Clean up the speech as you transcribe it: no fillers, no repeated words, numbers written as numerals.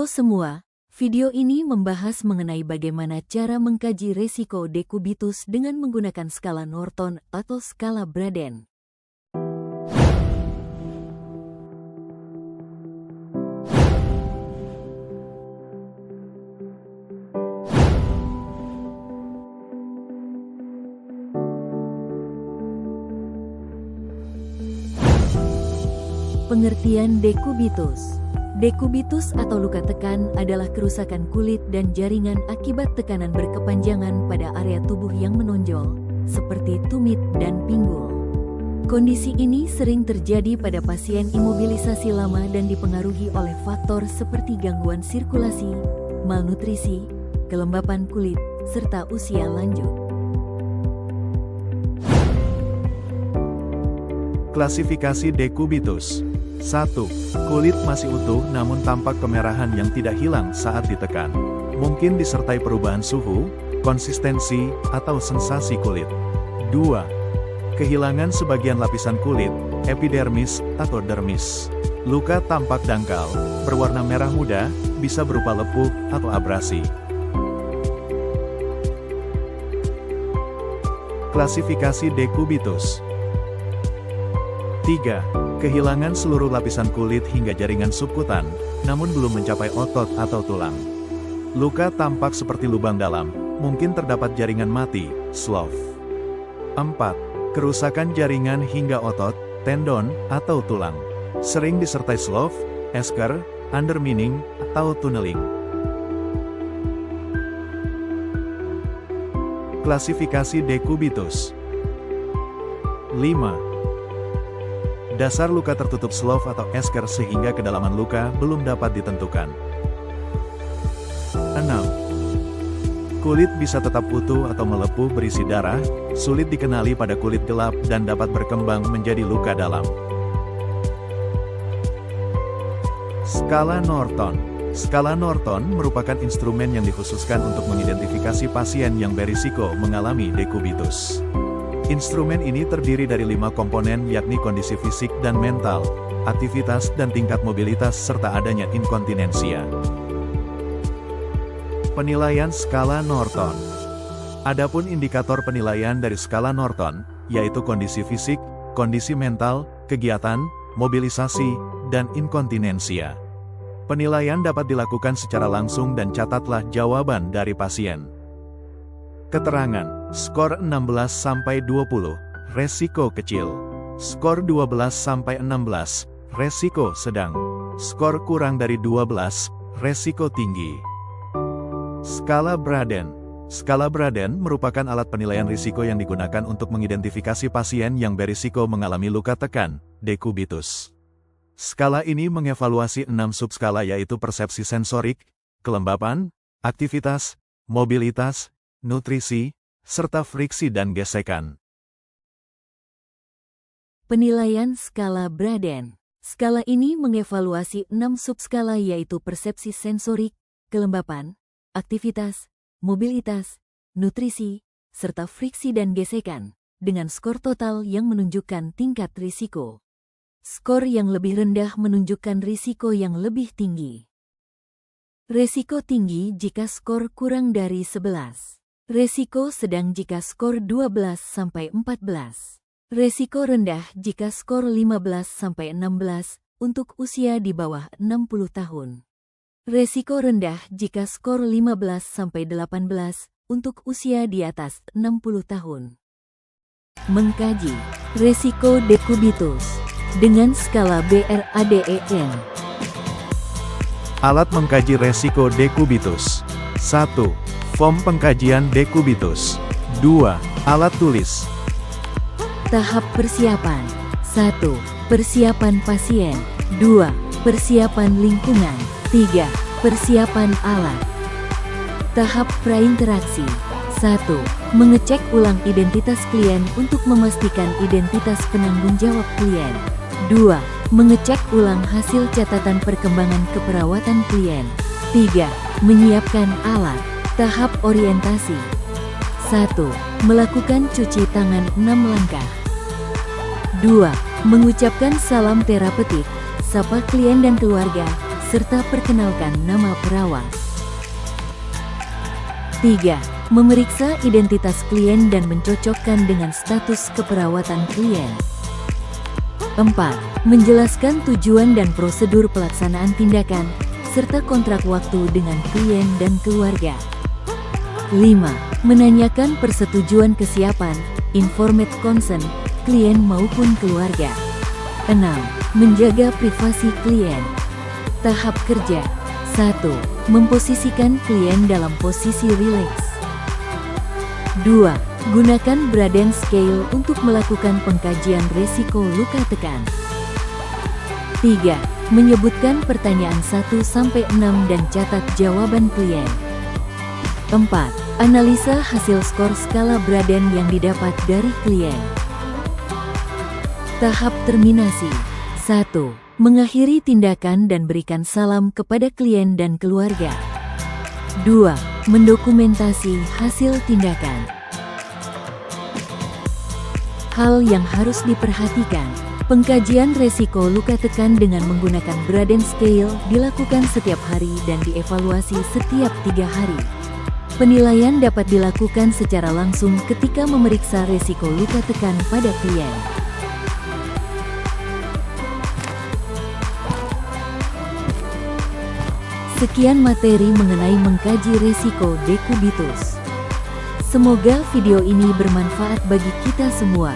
Halo semua, video ini membahas mengenai bagaimana cara mengkaji resiko dekubitus dengan menggunakan skala Norton atau skala Braden. Pengertian dekubitus. Dekubitus atau luka tekan adalah kerusakan kulit dan jaringan akibat tekanan berkepanjangan pada area tubuh yang menonjol, seperti tumit dan pinggul. Kondisi ini sering terjadi pada pasien imobilisasi lama dan dipengaruhi oleh faktor seperti gangguan sirkulasi, malnutrisi, kelembapan kulit, serta usia lanjut. Klasifikasi dekubitus. 1. Kulit masih utuh namun tampak kemerahan yang tidak hilang saat ditekan. Mungkin disertai perubahan suhu, konsistensi, atau sensasi kulit. 2. Kehilangan sebagian lapisan kulit, epidermis atau dermis. Luka tampak dangkal, berwarna merah muda, bisa berupa lepuh atau abrasi. Klasifikasi dekubitus. 3. Kehilangan seluruh lapisan kulit hingga jaringan subkutan, namun belum mencapai otot atau tulang. Luka tampak seperti lubang dalam, mungkin terdapat jaringan mati, slough. 4. Kerusakan jaringan hingga otot, tendon, atau tulang. Sering disertai slough, esker, undermining, atau tunneling. Klasifikasi dekubitus. 5. Dasar luka tertutup slough atau esker sehingga kedalaman luka belum dapat ditentukan. 6. Kulit bisa tetap utuh atau melepuh berisi darah, sulit dikenali pada kulit gelap dan dapat berkembang menjadi luka dalam. Skala Norton. Skala Norton merupakan instrumen yang dikhususkan untuk mengidentifikasi pasien yang berisiko mengalami dekubitus. Instrumen ini terdiri dari 5 komponen yakni kondisi fisik dan mental, aktivitas dan tingkat mobilitas serta adanya inkontinensia. Penilaian skala Norton. Adapun indikator penilaian dari skala Norton, yaitu kondisi fisik, kondisi mental, kegiatan, mobilisasi, dan inkontinensia. Penilaian dapat dilakukan secara langsung dan catatlah jawaban dari pasien. Keterangan, skor 16-20, resiko kecil. Skor 12-16, resiko sedang. Skor kurang dari 12, resiko tinggi. Skala Braden. Skala Braden merupakan alat penilaian risiko yang digunakan untuk mengidentifikasi pasien yang berisiko mengalami luka tekan, dekubitus. Skala ini mengevaluasi 6 subskala yaitu persepsi sensorik, kelembapan, aktivitas, mobilitas, nutrisi, serta friksi dan gesekan. Penilaian skala Braden. Skala ini mengevaluasi 6 subskala yaitu persepsi sensorik, kelembapan, aktivitas, mobilitas, nutrisi, serta friksi dan gesekan, dengan skor total yang menunjukkan tingkat risiko. Skor yang lebih rendah menunjukkan risiko yang lebih tinggi. Risiko tinggi jika skor kurang dari 11. Resiko sedang jika skor 12-14. Resiko rendah jika skor 15-16 untuk usia di bawah 60 tahun. Resiko rendah jika skor 15-18 untuk usia di atas 60 tahun. Mengkaji resiko dekubitus dengan skala BRADEN. Alat mengkaji resiko dekubitus. 1. Form pengkajian dekubitus. 2. Alat tulis. Tahap persiapan. 1. Persiapan pasien. 2. Persiapan lingkungan. 3. Persiapan alat. Tahap prainteraksi. 1. Mengecek ulang identitas klien untuk memastikan identitas penanggung jawab klien. 2. Mengecek ulang hasil catatan perkembangan keperawatan klien. 3. Menyiapkan alat. Tahap orientasi. 1. Melakukan cuci tangan 6 langkah. 2. Mengucapkan salam terapeutik, sapa klien dan keluarga, serta perkenalkan nama perawat. 3. Memeriksa identitas klien dan mencocokkan dengan status keperawatan klien. 4. Menjelaskan tujuan dan prosedur pelaksanaan tindakan, serta kontrak waktu dengan klien dan keluarga. 5. Menanyakan persetujuan kesiapan, informed consent, klien maupun keluarga. 6. Menjaga privasi klien. Tahap kerja. 1. Memposisikan klien dalam posisi rileks. 2. Gunakan Braden Scale untuk melakukan pengkajian resiko luka tekan. 3. Menyebutkan pertanyaan 1-6 dan catat jawaban klien. 4. Analisa hasil skor skala Braden yang didapat dari klien. Tahap terminasi. 1. Mengakhiri tindakan dan berikan salam kepada klien dan keluarga. 2. Mendokumentasi hasil tindakan. Hal yang harus diperhatikan, pengkajian resiko luka tekan dengan menggunakan Braden Scale dilakukan setiap hari dan dievaluasi setiap 3 hari. Penilaian dapat dilakukan secara langsung ketika memeriksa resiko luka tekan pada klien. Sekian materi mengenai mengkaji resiko dekubitus. Semoga video ini bermanfaat bagi kita semua.